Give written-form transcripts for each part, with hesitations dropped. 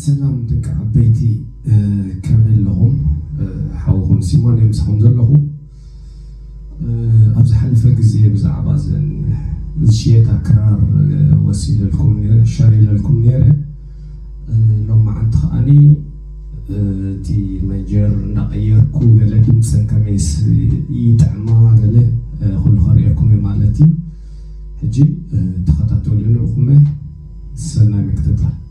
سلام دك عبيتي كامل لهم حاوهم سيمون يمسحون زلهو أبز حلفة جزية بزعبا زن زشيتا كرار وسيلة لكم نيرة شاريلة لكم نيرة لما عن تخاني تي مجر نغير كو غلا دمسن كميس يدعما غلا خل خريكم مالتي هجي تخططوا لنا وخمه السنة مكتبها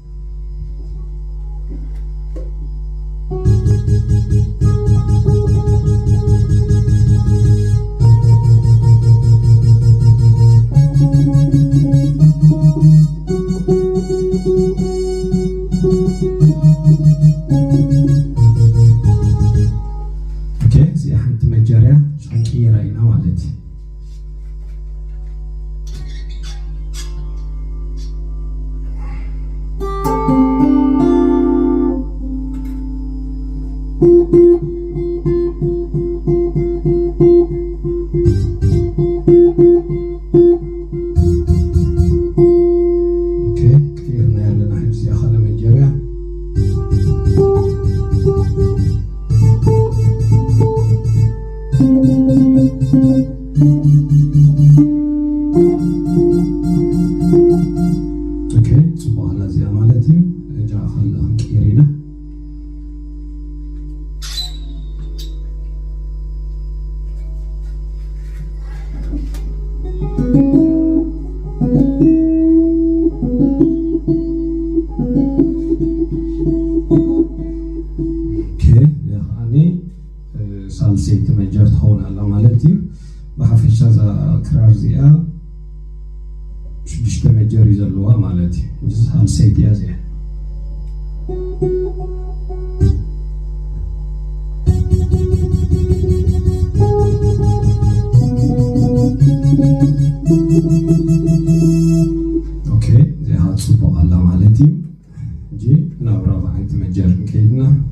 اوكي زي حنت مجاريا شنكي راينا والدي سالسيت مجر تخون على مالتي بحفش هذا كرار زيا شدشت مجر يزلوها مالتي جز سالسيت يا زي اوكي زي هاد صبو على مالتي جي نابرا بعد مجر كيدنا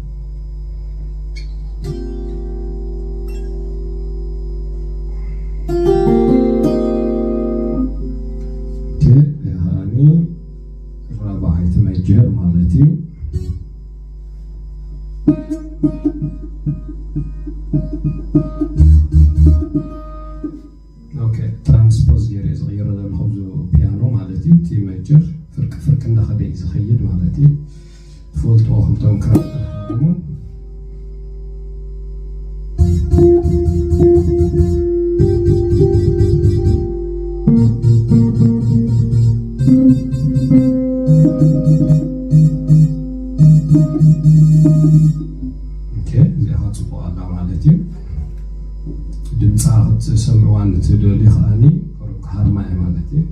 مجر مالتي اوكي ترانسبوز يري صغيره الخبز بيانو مالتي تي مجر فرق ندخل زخيد مالتي فولت واخم تنكر دمصاغت سمعوان تدولي خاني قرق هرماي مالتي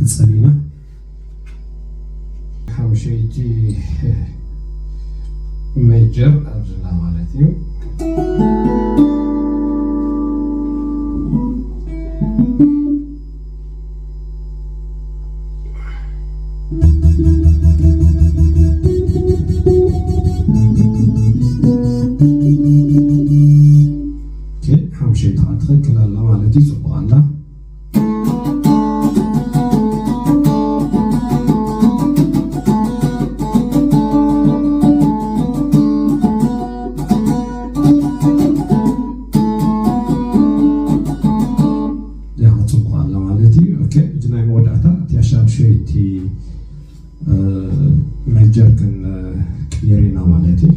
سلينا حمشيتي ميجر أرجلا مالتي كي حمشيت عطخك كلا مالتي سبحان الله شيتي مجر كن كبيرينا مالتي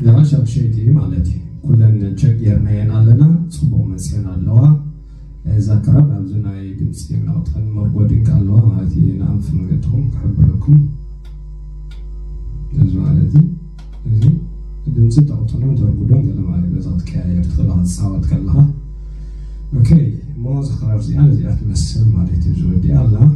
لعشر شيء مالتي كلنا نشجرنا ينالنا صبوا مسينا اللواء ذكر بابزنا يدمسي من أطفال مرقودين كاللواء مالتي نعرف مقتهم حبركم نزوا مالتي زي دمسي تعطونا ترقدون قال مالي بزات كاير تطلع الصوت كلها اوكي ما زخرف زيادة زي تمثل مالتي زودي الله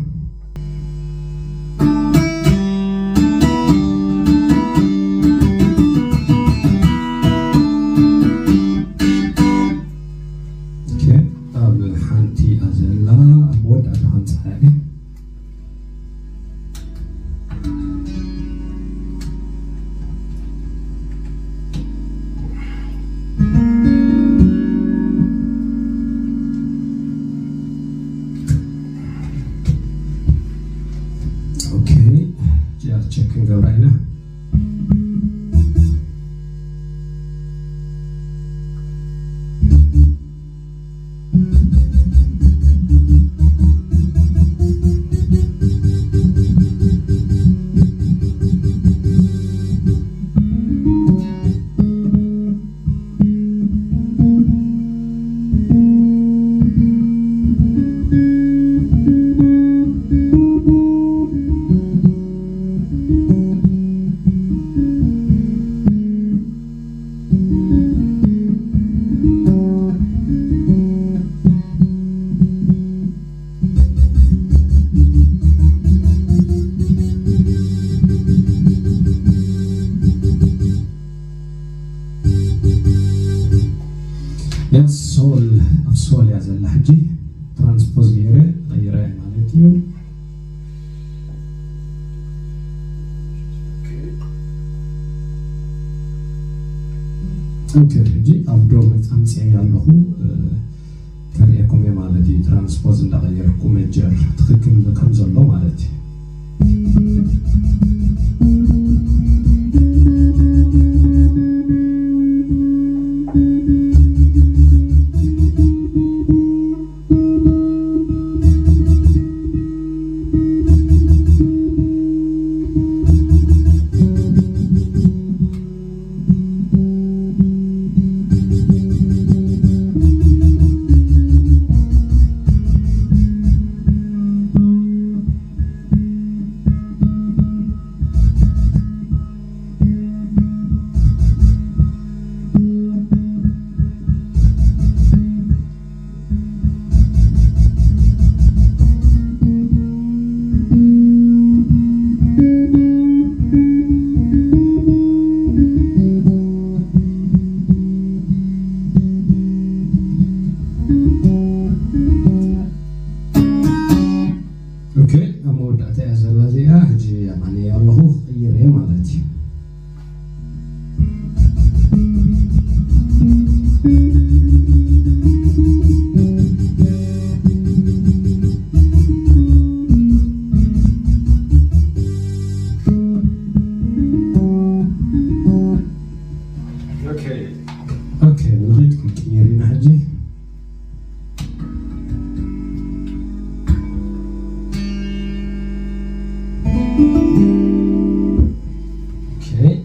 checking the right now. السؤال يا زلمة حجي ترانسبوز غيره مالتيو اوكي حجي ابدو متامسي يالله كريكم يا مالتي ترانسبوز غيركم الجر تخكم كم زلو مالتي اوكي لغيتكم كيرين حجي اوكي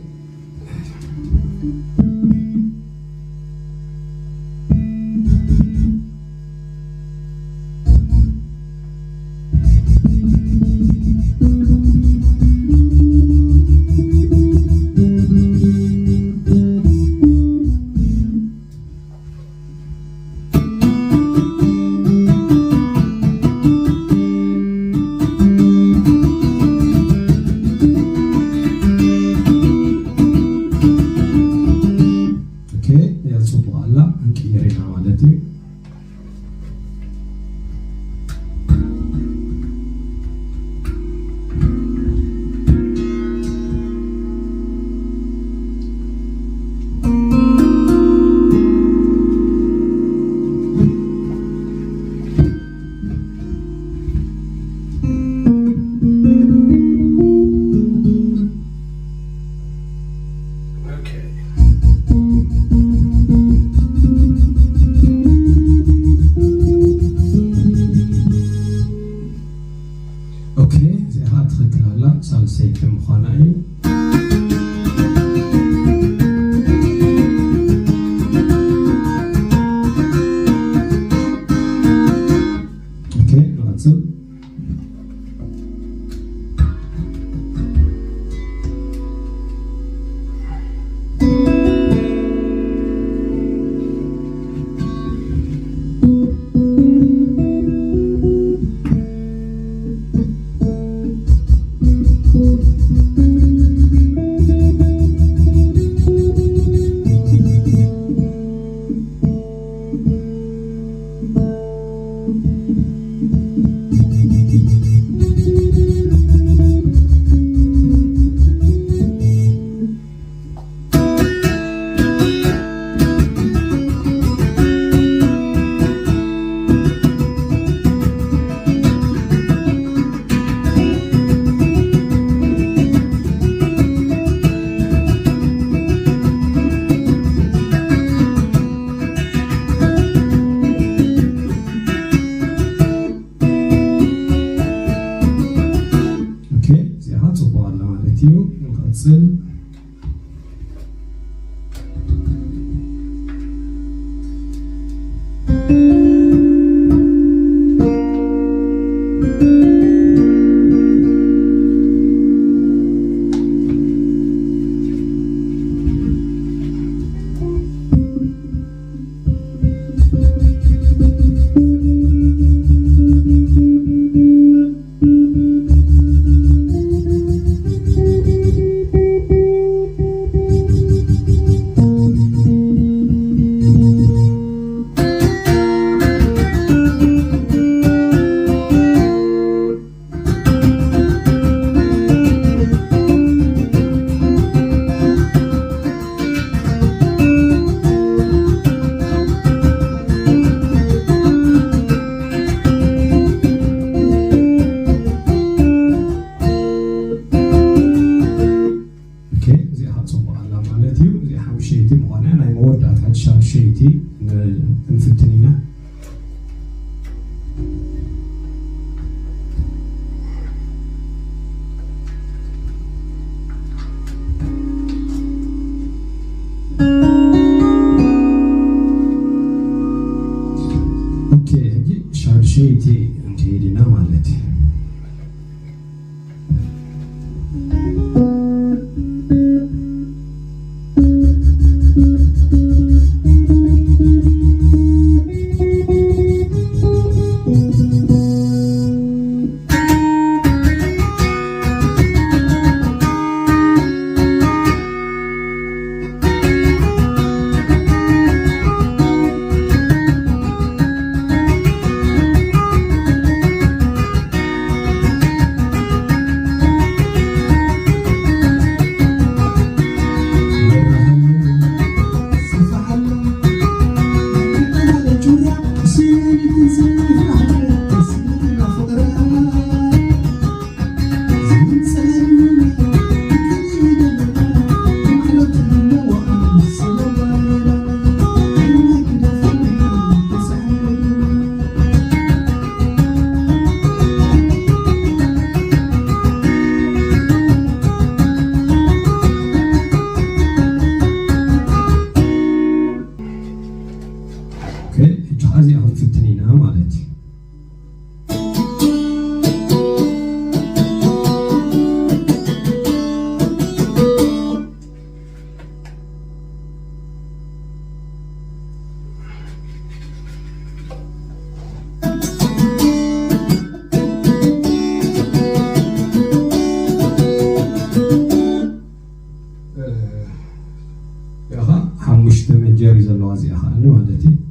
نفتنينا اوكي هجي شهر شيتي انتهي لنا مالتي هذه أهم فتنينا مالتي ياها حمشت من جاريز اللوازي أخا أنا مالتي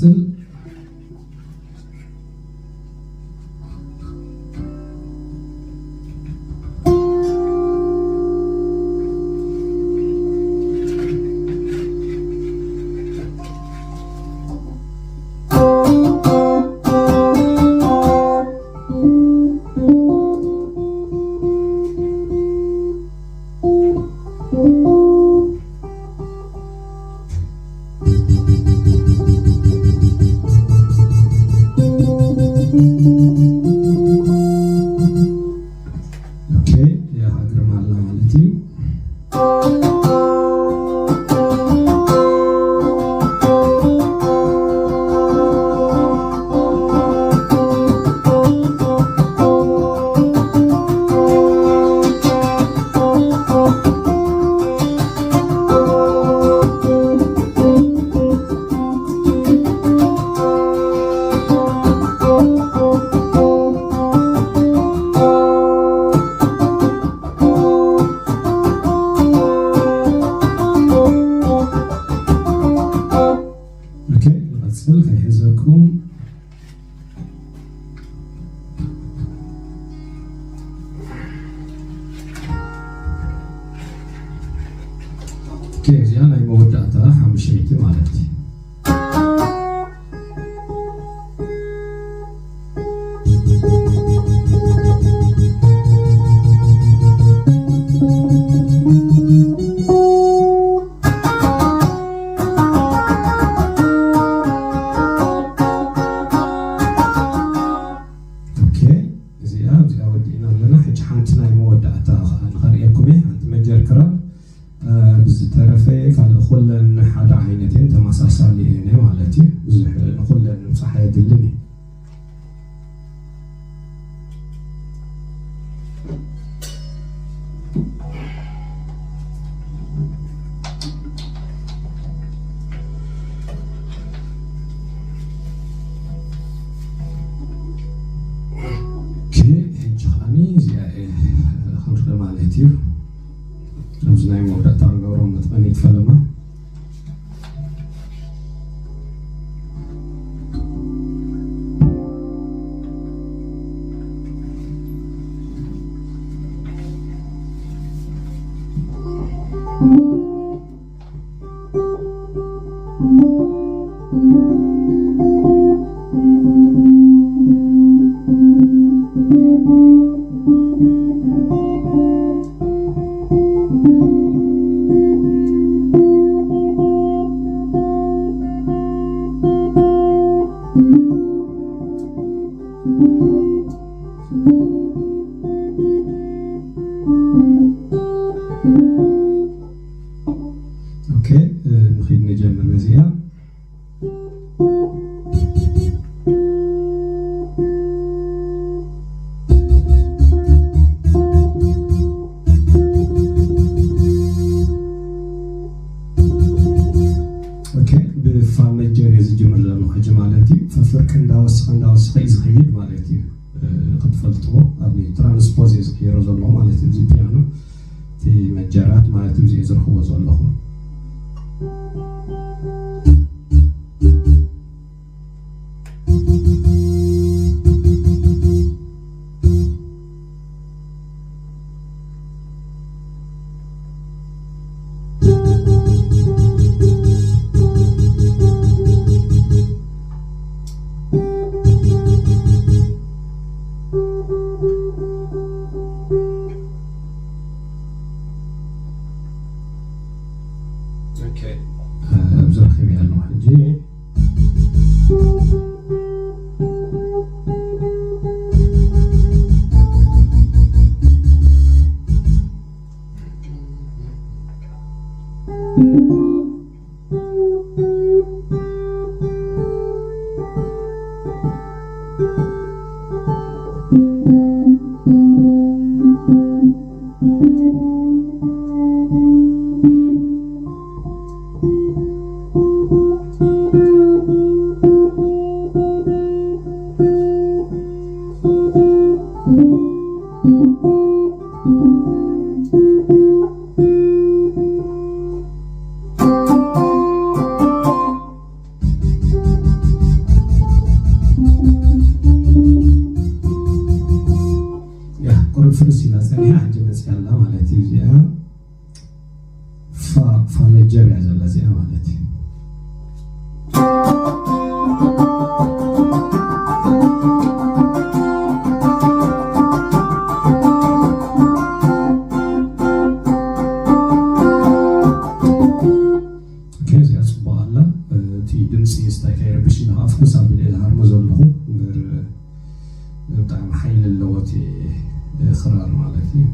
نقصل كيزيا ناي مودعتا حمشيتي مالتي اوكي زيا ودينا لنا حج حانت ناي مودعتا نخريكم انت مجر كرا بزترفه قال خلن حدا عينتين تماساسالي هنا مالتي خلن صح يدلني كي هجاني زي خمس مالتي نزناي مودعتا نغورم متقنيت فلما اوكي نخيد نجمر بزيها اوكي بفامجر يزجمر لانو حج مالتي ففرك እንዳወስኸ ይዝኸይድ ማለት እዩ ክትፈልጥዎ ኣብ ትራንስፖዝ ዝቀይሮ ዘሎ ማለት እዩ ፒያኖ እቲ መጀራት ማለት እዩ ዝረኽቦ ዘለኹ كيربش إلى أفكس أبي الإظهار مزلخو بتاع محل اللوتي خرار مالتي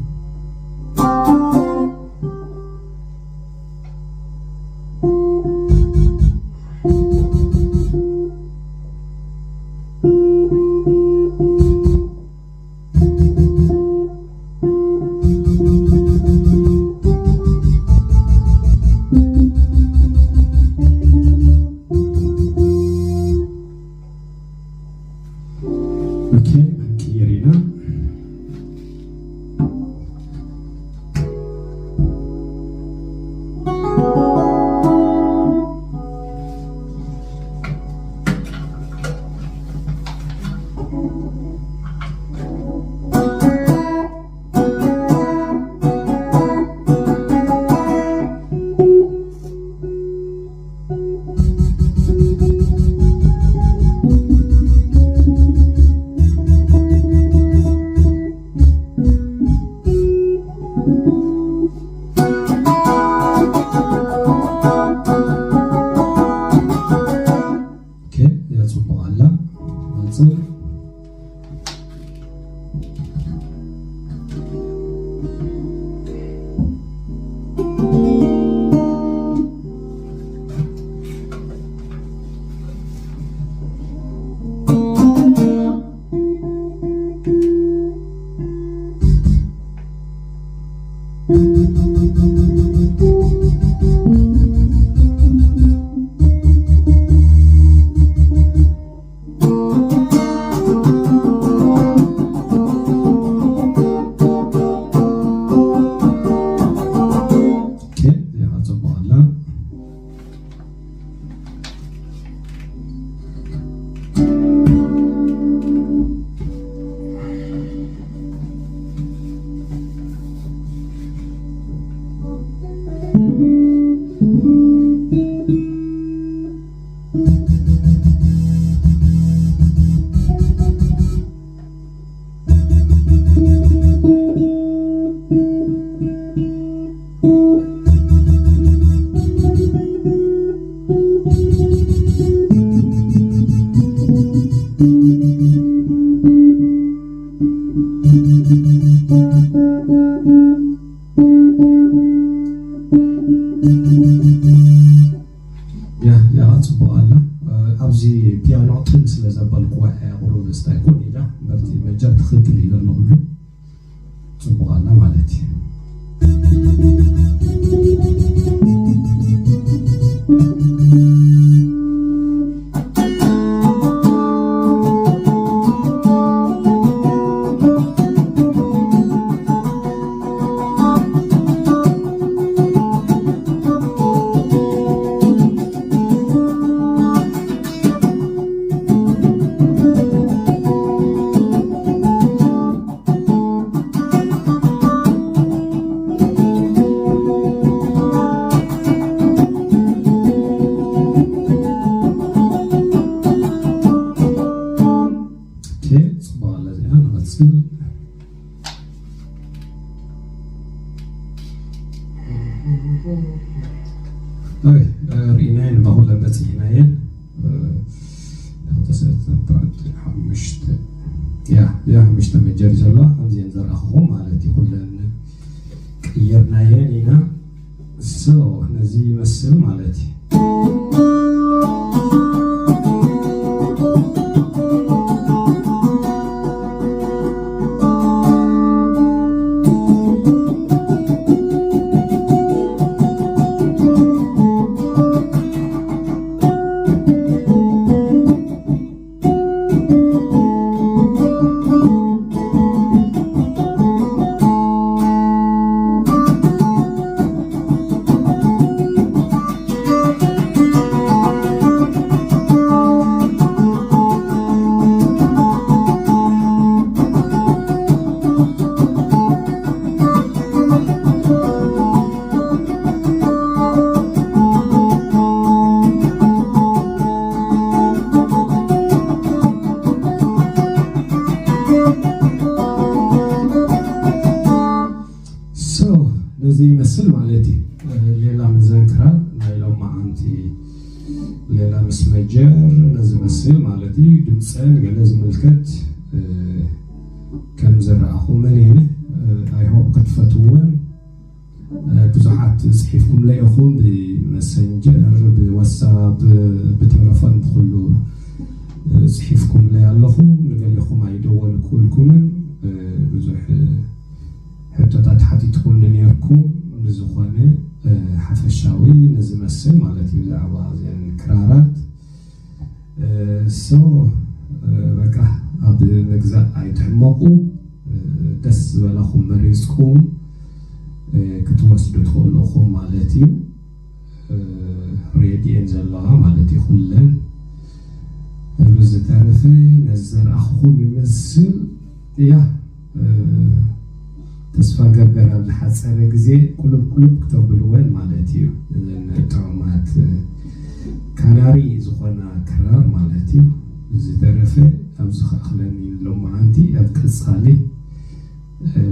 أبزي بيانو تنس لزبال قواعي غروب استيقون إذا برتي مجال تخد اللي قال له تبغى الله مالتي طيب رينين بقول لبس هناين تصير بعد حمشت يا حمشت مجري جلا عندي انذر أخوهم مالتي كلنا كيرنا هنا سو نزي مسل مالتي ዝመስል ማለት እዩ ድምፀን ገለ ዝምልከት ከም ዝረኣኹመን እየ ኣይሆፕ ክትፈትውን ብዙሓት ፅሒፍኩም ላይ ኢኹም ብመሰንጀር ብዋትሳፕ ብቴሌፎን ብኩሉ ፅሒፍኩም ላይ ኣለኹም ንገሊኹም ኣይደወልኩልኩምን ብዙሕ ሕቶታት ሓቲትኩም ነይርኩም ብዝኾነ ሓፈሻዊ ንዝመስል ማለት እዩ ብዛዕባ እዚአን ክራራት በቃ ኣብ ምግዛእ ኣይትሕመቑ ደስ ዝበላኹም መሪፅኩም ክትወስዱ ትኽእሉ ኢኹም ማለት እዩ ሬድየን ዘለዋ ማለት እዩ ኩለን ብዝተረፈ ነዘርኣኽኹም ይመስል እያ ተስፋ ገበር ኣብ ዝሓፀረ ግዜ ቁልብ ክተብልወን ማለት እዩ እዘን ጥዑማት ካናሪ ዝኾና ክራር ማለት እዩ ብዝተረፈ ኣብዚ ከእኽለኒ ሎማዓንቲ ኣብ ቀፃሊ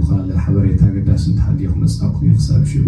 ካልእ ሓበሬታ ገዳሲ እንተሃልየኹም መፃእኹም ክሳብ ሽዑ